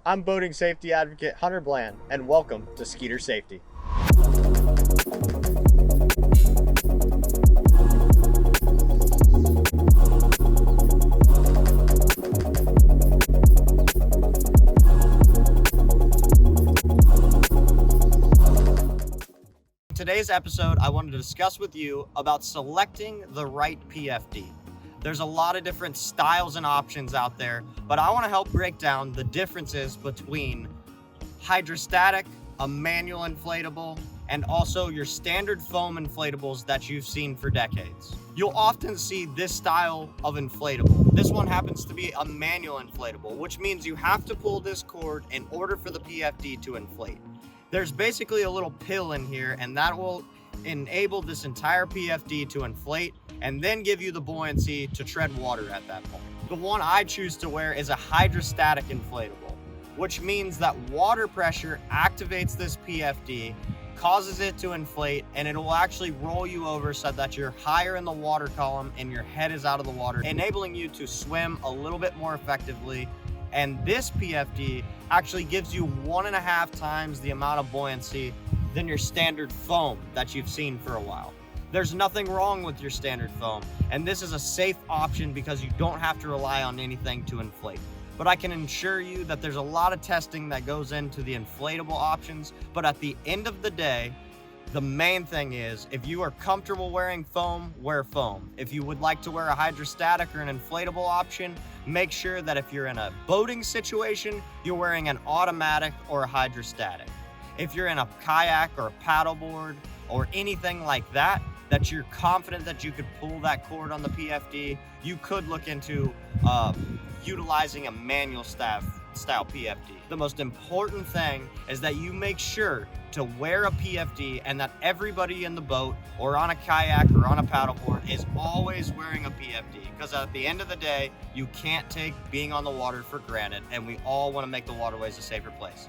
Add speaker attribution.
Speaker 1: I'm boating safety advocate Hunter Bland, and welcome to Skeeter Safety. Today's episode, I wanted to discuss with you about selecting the right PFD. There's a lot of different styles and options out there, but I want to help break down the differences between hydrostatic, a manual inflatable, and also your standard foam inflatables that you've seen for decades. You'll often see this style of inflatable. This one happens to be a manual inflatable, which means you have to pull this cord in order for the PFD to inflate. There's basically a little pill in here, and that will enable this entire PFD to inflate and then give you the buoyancy to tread water at that point. The one I choose to wear is a hydrostatic inflatable, which means that water pressure activates this PFD, causes it to inflate, and it will actually roll you over so that you're higher in the water column and your head is out of the water, enabling you to swim a little bit more effectively. And this PFD actually gives you 1.5 times the amount of buoyancy than your standard foam that you've seen for a while. There's nothing wrong with your standard foam, and this is a safe option because you don't have to rely on anything to inflate. But I can assure you that there's a lot of testing that goes into the inflatable options, but at the end of the day, the main thing is, if you are comfortable wearing foam, wear foam. If you would like to wear a hydrostatic or an inflatable option, make sure that if you're in a boating situation, you're wearing an automatic or a hydrostatic. If you're in a kayak or a paddleboard or anything like that, that you're confident that you could pull that cord on the PFD, you could look into utilizing a manual style PFD. The most important thing is that you make sure to wear a PFD and that everybody in the boat or on a kayak or on a paddleboard is always wearing a PFD, because at the end of the day, you can't take being on the water for granted, and we all want to make the waterways a safer place.